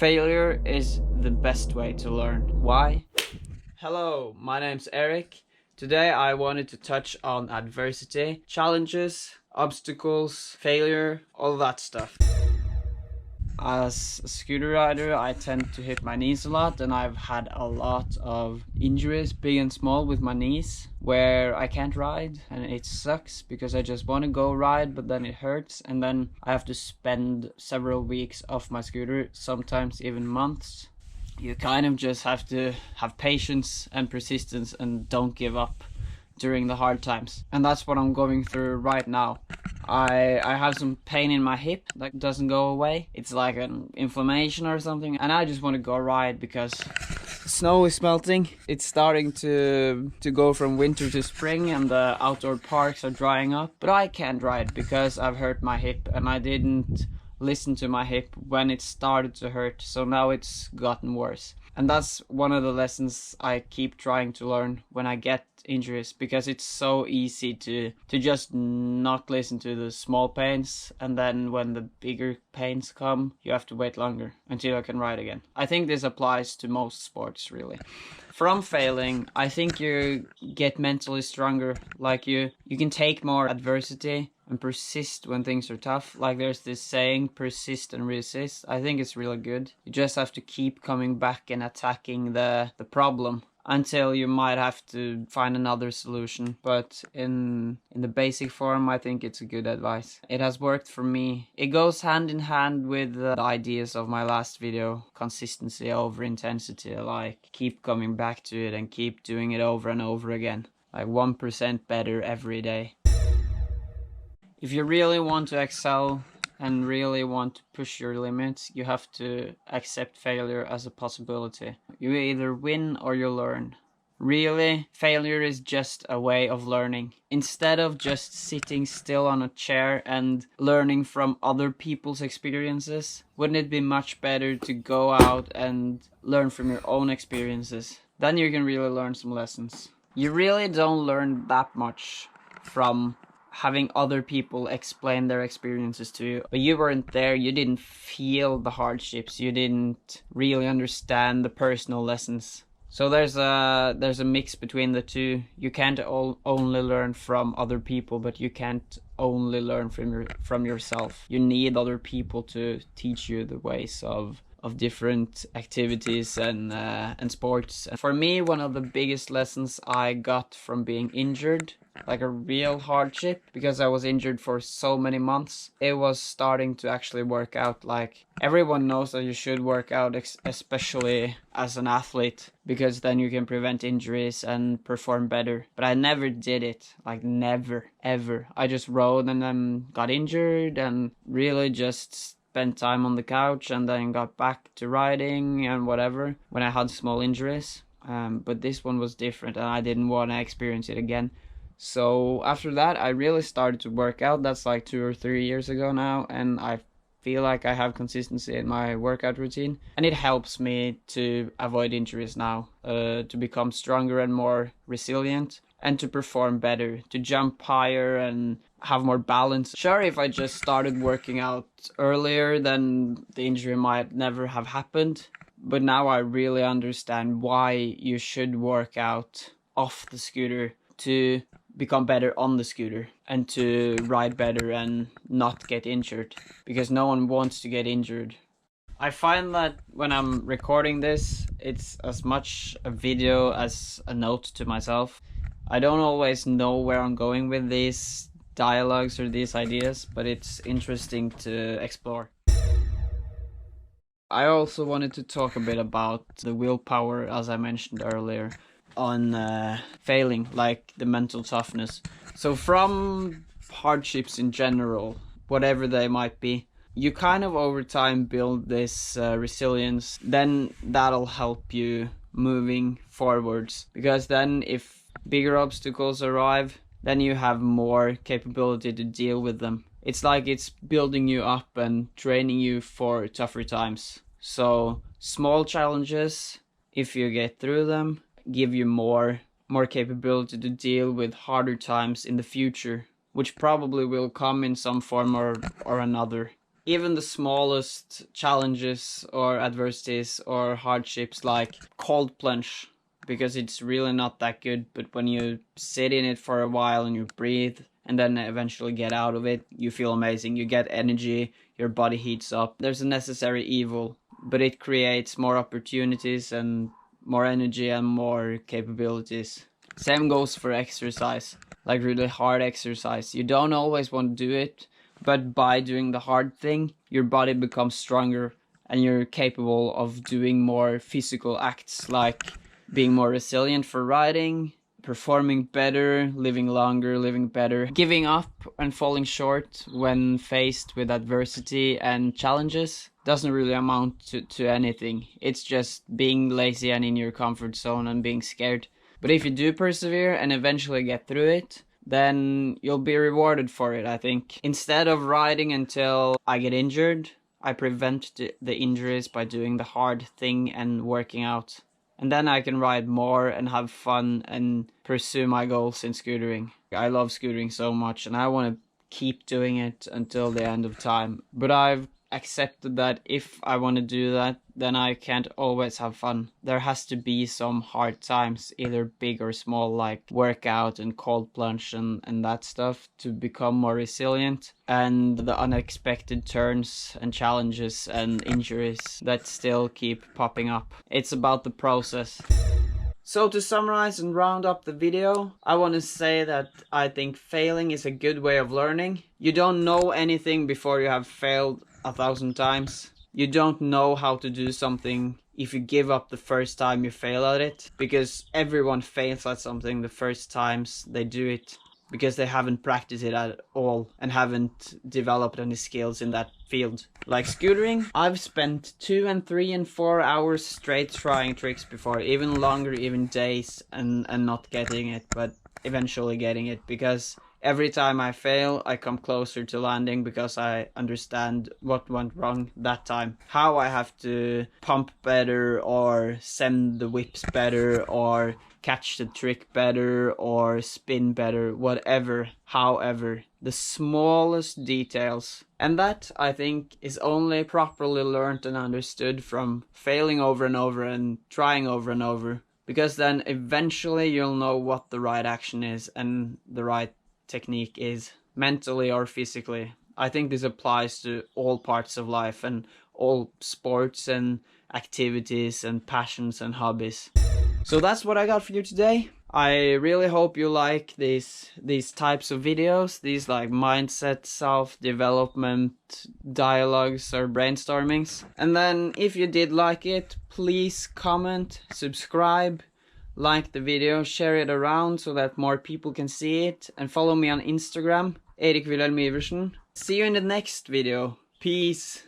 Failure is the best way to learn. Why? Hello, my name's Eric. Today I wanted to touch on adversity, challenges, obstacles, failure, all that stuff. As a scooter rider, I tend to hit my knees a lot, and I've had a lot of injuries, big and small, with my knees, where I can't ride, and it sucks because I just want to go ride, but then it hurts, and then I have to spend several weeks off my scooter, sometimes even months. You kind of just have to have patience and persistence and don't give up during the hard times. And that's what I'm going through right now. I have some pain in my hip that doesn't go away. It's like an inflammation or something, and I just want to go ride because snow is melting. It's starting to go from winter to spring, and the outdoor parks are drying up. But I can't ride because I've hurt my hip, and I didn't listen to my hip when it started to hurt, so now it's gotten worse. And that's one of the lessons I keep trying to learn when I get injuries, because it's so easy to just not listen to the small pains, and then when the bigger pains come, you have to wait longer until I can ride again. I think this applies to most sports, really. From failing, I think you get mentally stronger. Like you can take more adversity and persist when things are tough. Like there's this saying, persist and resist. I think it's really good. You just have to keep coming back and attacking the problem until you might have to find another solution. But in the basic form, I think it's a good advice. It has worked for me. It goes hand in hand with the ideas of my last video, consistency over intensity. Like keep coming back to it and keep doing it over and over again. Like 1% better every day. If you really want to excel and really want to push your limits, you have to accept failure as a possibility. You either win or you learn. Really, failure is just a way of learning. Instead of just sitting still on a chair and learning from other people's experiences, wouldn't it be much better to go out and learn from your own experiences? Then you can really learn some lessons. You really don't learn that much from having other people explain their experiences to you, but you weren't there, you didn't feel the hardships, you didn't really understand the personal lessons. So there's a mix between the two. You can't only learn from other people, but you can't only learn from yourself. You need other people to teach you the ways of different activities and sports. And for me, one of the biggest lessons I got from being injured, like a real hardship, because I was injured for so many months, it was starting to actually work out. Like everyone knows that you should work out, especially as an athlete, because then you can prevent injuries and perform better. But I never did it, like never, ever. I just rode and then got injured and really just spent time on the couch and then got back to riding and whatever when I had small injuries. But this one was different and I didn't want to experience it again. So after that, I really started to work out. That's like 2 or 3 years ago now, and I feel like I have consistency in my workout routine, and it helps me to avoid injuries now, to become stronger and more resilient, and to perform better, to jump higher and have more balance. Sure, if I just started working out earlier, then the injury might never have happened, but now I really understand why you should work out off the scooter to become better on the scooter and to ride better and not get injured, because no one wants to get injured. I find that when I'm recording this, it's as much a video as a note to myself. I don't always know where I'm going with these dialogues or these ideas, but it's interesting to explore. I also wanted to talk a bit about the willpower, as I mentioned earlier, on failing, like the mental toughness. So from hardships in general, whatever they might be, you kind of over time build this resilience. Then that'll help you moving forwards, because then if bigger obstacles arrive, then you have more capability to deal with them. It's like it's building you up and training you for tougher times. So small challenges, if you get through them, give you more capability to deal with harder times in the future, which probably will come in some form or another. even the smallest challenges or adversities or hardships, like cold plunge, because it's really not that good, but when you sit in it for a while and you breathe and then eventually get out of it, you feel amazing. You get energy, your body heats up. There's a necessary evil, but it creates more opportunities and more energy and more capabilities. Same goes for exercise, like really hard exercise. You don't always want to do it, but by doing the hard thing, your body becomes stronger and you're capable of doing more physical acts, like being more resilient for riding, performing better, living longer, living better. Giving up and falling short when faced with adversity and challenges doesn't really amount to anything. It's just being lazy and in your comfort zone and being scared. But if you do persevere and eventually get through it, then you'll be rewarded for it, I think. Instead of riding until I get injured, I prevent the injuries by doing the hard thing and working out. And then I can ride more and have fun and pursue my goals in scootering. I love scootering so much and I want to keep doing it until the end of time. But I've accepted that if I want to do that, then I can't always have fun. There has to be some hard times, either big or small, like workout and cold plunge and that stuff, to become more resilient. And the unexpected turns and challenges and injuries that still keep popping up. It's about the process. So to summarize and round up the video, I want to say that I think failing is a good way of learning. You don't know anything before you have failed 1,000 times. You don't know how to do something if you give up the first time you fail at it, because everyone fails at something the first times they do it, because they haven't practiced it at all and haven't developed any skills in that field. Like scootering, I've spent 2 and 3 and 4 hours straight trying tricks before, even longer, even days, and not getting it, but eventually getting it, because every time I fail, I come closer to landing because I understand what went wrong that time. How I have to pump better or send the whips better or catch the trick better or spin better, whatever, however, the smallest details. And that, I think, is only properly learned and understood from failing over and over and trying over and over. Because then eventually you'll know what the right action is and the right technique is, mentally or physically. I think this applies to all parts of life and all sports and activities and passions and hobbies. So that's what I got for you today. I really hope you like these types of videos, these like mindset, self-development dialogues or brainstormings. And then if you did like it, please comment, subscribe, like the video, share it around so that more people can see it, and follow me on Instagram, Erik Wilhelm Iversen. See you in the next video. Peace.